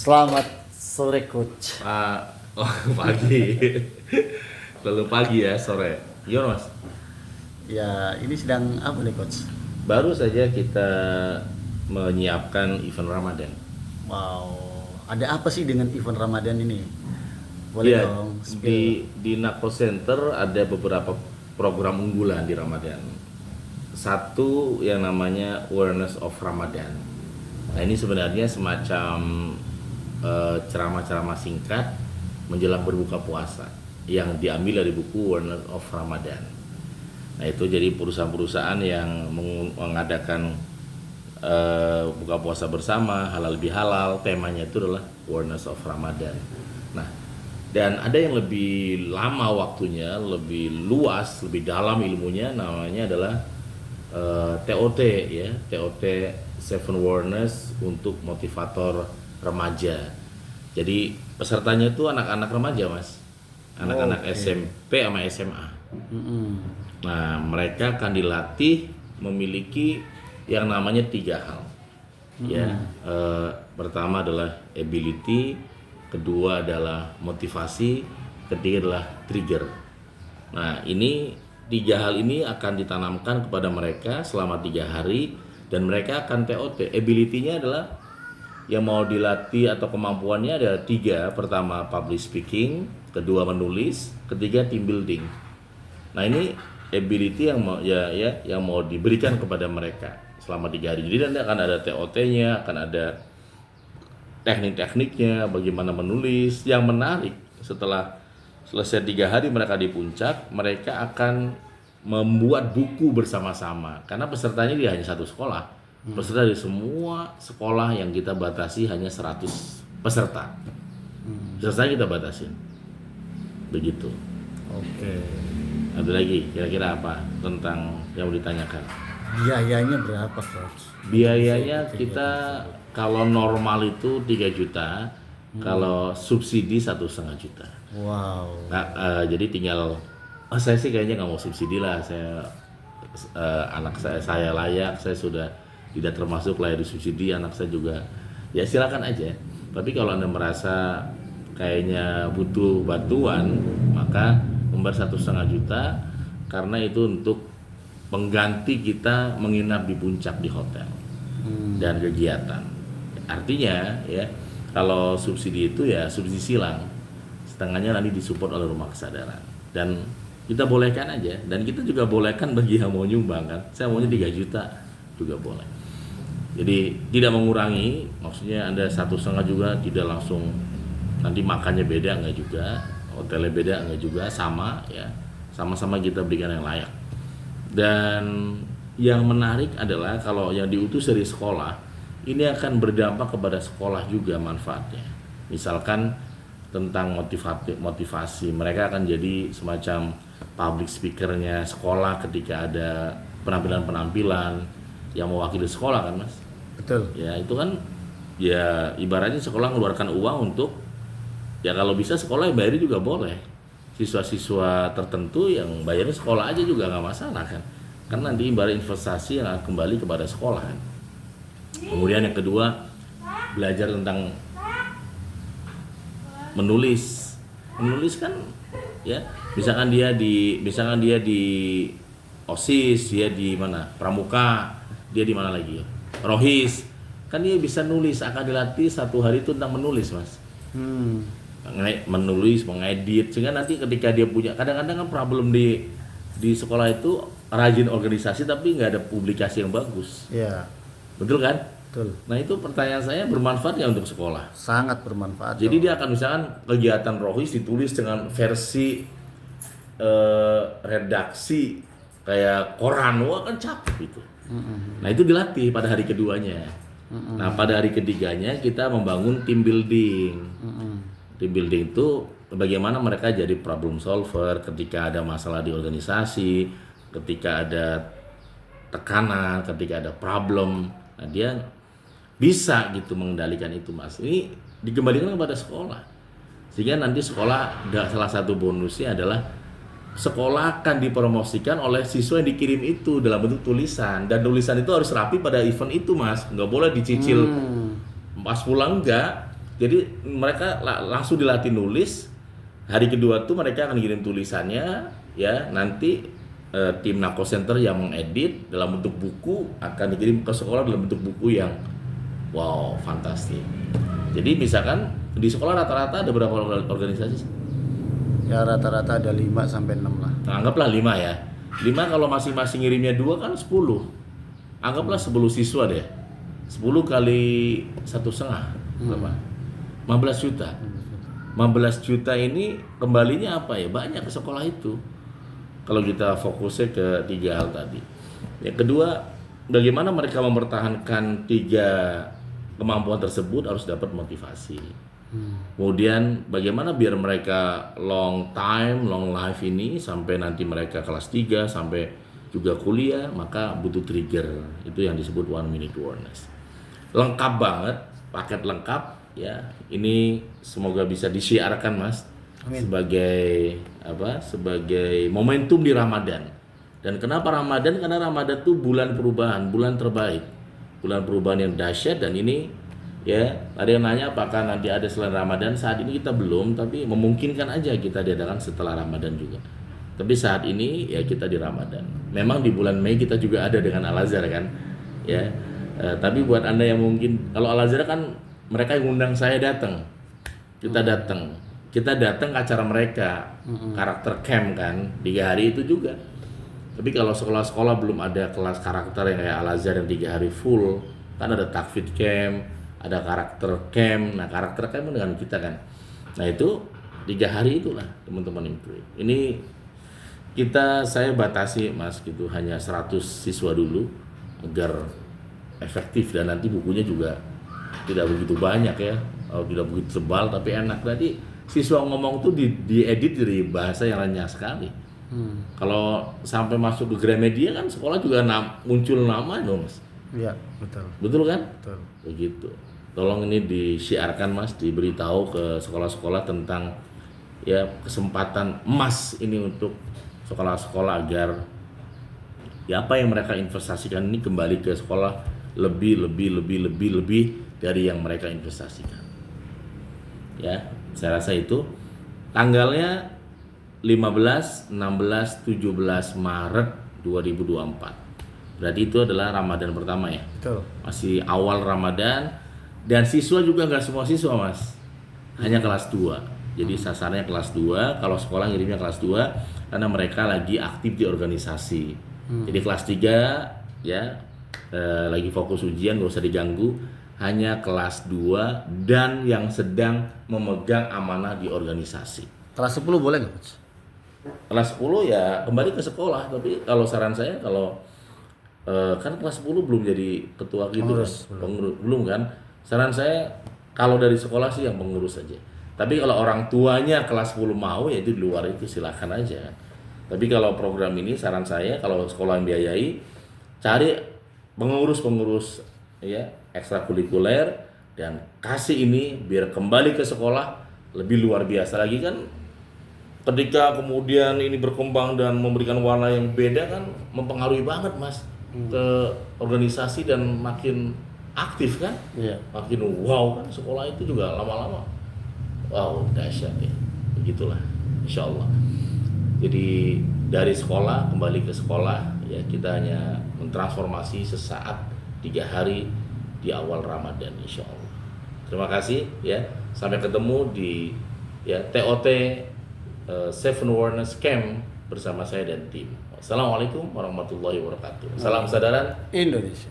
Selamat sore coach. Pagi. Lalu pagi ya, sore. Gimana mas? Ya ini sedang apa nih coach? Baru saja kita menyiapkan event Ramadan. Wow, ada apa sih dengan event Ramadan ini? Boleh Iya, dong spill. di Nako Center ada beberapa program unggulan di Ramadan. Satu yang namanya Awareness of Ramadan. Nah ini sebenarnya semacam ceramah-ceramah singkat menjelang berbuka puasa yang diambil dari buku Awareness of Ramadan. Nah itu jadi perusahaan-perusahaan yang mengadakan buka puasa bersama, halal bihalal, temanya itu adalah Awareness of Ramadan. Nah, dan ada yang lebih lama waktunya, lebih luas, lebih dalam ilmunya, namanya adalah TOT ya, TOT Seven Awareness untuk motivator remaja. Jadi pesertanya itu anak-anak remaja mas, anak-anak SMP sama SMA. Nah mereka akan dilatih memiliki yang namanya 3 hal. Ya, pertama adalah ability, kedua adalah motivasi, ketiga adalah trigger. Nah ini 3 hal ini akan ditanamkan kepada mereka selama 3 hari dan mereka akan TOT. Ability-nya adalah yang mau dilatih atau kemampuannya ada 3. Pertama public speaking, kedua menulis, ketiga team building. Nah ini ability yang mau yang mau diberikan kepada mereka selama 3 hari. Jadi nanti akan ada TOT-nya, akan ada teknik-tekniknya, bagaimana menulis. Yang menarik setelah selesai 3 hari mereka di puncak, mereka akan membuat buku bersama-sama. Karena pesertanya dia hanya satu sekolah. Peserta dari semua sekolah yang kita batasi hanya 100 peserta. Pesertanya kita batasin. Begitu. Oke. Ada lagi kira-kira apa tentang yang mau ditanyakan? Biayanya berapa coach? Biayanya kita kalau normal itu 3 juta, kalau subsidi 1,5 juta. Wow. Nah, jadi tinggal saya sih kayaknya nggak mau subsidi lah. Anak saya layak, saya sudah tidak termasuk layak disubsidi, anak saya juga ya silakan aja. Tapi kalau Anda merasa kayaknya butuh bantuan, maka membayar 1,5 juta karena itu untuk pengganti kita menginap di puncak di hotel dan kegiatan. Artinya ya kalau subsidi itu ya subsidi silang, setengahnya nanti disupport oleh rumah kesadaran dan kita bolehkan aja, dan kita juga bolehkan bagi yang mau nyumbang kan. Saya maunya 3 juta juga boleh. Jadi tidak mengurangi, maksudnya Anda 1,5 juga tidak langsung nanti makannya beda, enggak juga, hotelnya beda enggak juga, sama ya, sama-sama kita berikan yang layak. Dan yang menarik adalah kalau yang diutus dari sekolah ini akan berdampak kepada sekolah juga manfaatnya. Misalkan tentang motivasi, mereka akan jadi semacam public speakernya sekolah ketika ada penampilan-penampilan yang mewakili sekolah kan mas. Betul. Ya itu kan ya ibaratnya sekolah mengeluarkan uang untuk ya kalau bisa sekolah yang bayar juga boleh. Siswa-siswa tertentu yang bayarnya sekolah aja juga nggak masalah kan. Karena nanti ibarat investasi yang akan kembali kepada sekolah kan. Kemudian yang kedua belajar tentang menulis kan ya misalkan dia di OSIS, dia di mana Pramuka, dia di mana lagi ya Rohis, kan dia bisa nulis, akan dilatih 1 hari itu tentang menulis mas. Menulis, mengedit, sehingga nanti ketika dia punya, kadang-kadang kan problem di sekolah itu rajin organisasi tapi nggak ada publikasi yang bagus. Iya. Betul kan? Betul. Nah itu pertanyaan saya, bermanfaat nggak untuk sekolah? Sangat bermanfaat. Jadi dia akan misalkan kegiatan Rohis ditulis dengan versi redaksi kayak koran, wah kan capek itu. Nah itu dilatih pada hari keduanya. Nah pada hari ketiganya kita membangun team building. Team building itu bagaimana mereka jadi problem solver ketika ada masalah di organisasi, ketika ada tekanan, ketika ada problem. Nah dia bisa gitu mengendalikan itu mas. Ini dikembalikan kepada sekolah. Sehingga nanti sekolah, salah satu bonusnya adalah sekolah akan dipromosikan oleh siswa yang dikirim itu dalam bentuk tulisan, dan tulisan itu harus rapi pada event itu mas, nggak boleh dicicil pas pulang enggak. Jadi mereka langsung dilatih nulis. Hari kedua tuh mereka akan kirim tulisannya, ya nanti tim Nako Center yang mengedit dalam bentuk buku akan dikirim ke sekolah dalam bentuk buku yang wow fantastis. Jadi misalkan di sekolah rata-rata ada berapa organisasi? Ya rata-rata ada 5 sampai 6 lah. Nah, anggaplah 5 ya. 5 kalau masing-masing ngirimnya 2 kan 10. Anggaplah 10 siswa deh. 10 kali 1,5 berapa? 15 juta. 15 juta ini kembalinya apa ya? Banyak ke sekolah itu. Kalau kita fokusnya ke 3 hal tadi. Yang kedua, bagaimana mereka mempertahankan 3 kemampuan tersebut harus dapat motivasi. Kemudian bagaimana biar mereka long time, long life ini sampai nanti mereka kelas 3 sampai juga kuliah, maka butuh trigger. Itu yang disebut 1 minute awareness. Lengkap banget, paket lengkap ya. Ini semoga bisa disiarkan Mas. Amin. Sebagai momentum di Ramadan. Dan kenapa Ramadan? Karena Ramadan itu bulan perubahan, bulan terbaik. Bulan perubahan yang dahsyat dan ini ya, ada yang nanya apakah nanti ada selain Ramadan. Saat ini kita belum, tapi memungkinkan aja kita diadakan setelah Ramadan juga. Tapi saat ini ya kita di Ramadan. Memang di bulan Mei kita juga ada dengan Al-Azhar kan. Ya. Tapi buat Anda yang mungkin kalau Al-Azhar kan mereka yang undang saya datang. Kita datang. Kita datang ke acara mereka. Karakter camp kan 3 hari itu juga. Tapi kalau sekolah-sekolah belum ada kelas karakter yang kayak Al-Azhar yang 3 hari full, kan ada takfid camp, ada karakter camp. Nah karakter camp dengan kita kan. Nah itu 3 hari itulah teman-teman improve. Ini saya batasi Mas gitu, hanya 100 siswa dulu agar efektif dan nanti bukunya juga tidak begitu banyak ya, tidak begitu tebal tapi enak. Berarti siswa ngomong tuh diedit dari bahasa yang renyah sekali. Kalau sampai masuk ke Gramedia kan sekolah juga muncul nama dong Mas. Iya betul. Betul kan? Betul. Begitu. Tolong ini disiarkan Mas, diberitahu ke sekolah-sekolah tentang ya kesempatan emas ini untuk sekolah-sekolah agar ya apa yang mereka investasikan ini kembali ke sekolah lebih dari yang mereka investasikan. Ya, saya rasa itu tanggalnya 15, 16, 17 Maret 2024. Berarti itu adalah Ramadan pertama ya. Betul. Masih awal Ramadan dan siswa juga nggak semua siswa Mas. Hanya kelas 2. Jadi sasarannya kelas 2, kalau sekolah ngirimnya kelas 2 karena mereka lagi aktif di organisasi. Jadi kelas 3 ya lagi fokus ujian, nggak usah diganggu. Hanya kelas 2 dan yang sedang memegang amanah di organisasi. Kelas 10 boleh nggak Coach? Kelas 10 ya kembali ke sekolah, tapi kalau saran saya kalau kan kelas 10 belum jadi ketua gitu Pengurus, kan. Belum kan. Saran saya kalau dari sekolah sih yang pengurus saja. Tapi kalau orang tuanya kelas 10 mau ya itu di luar itu silakan aja. Tapi kalau program ini saran saya kalau sekolah yang biayai cari pengurus-pengurus ya ekstrakurikuler dan kasih ini biar kembali ke sekolah lebih luar biasa lagi kan. Ketika kemudian ini berkembang dan memberikan warna yang beda kan mempengaruhi banget Mas ke organisasi dan makin aktif kan. Iya. Makin wow kan sekolah itu juga lama-lama wow dahsyat ya. Begitulah insya Allah. Jadi dari sekolah kembali ke sekolah ya kita hanya mentransformasi sesaat 3 hari di awal Ramadan insya Allah. Terima kasih ya. Sampai ketemu di ya TOT Seven Awareness Camp bersama saya dan tim. Assalamualaikum warahmatullahi wabarakatuh. Salam kesadaran Indonesia.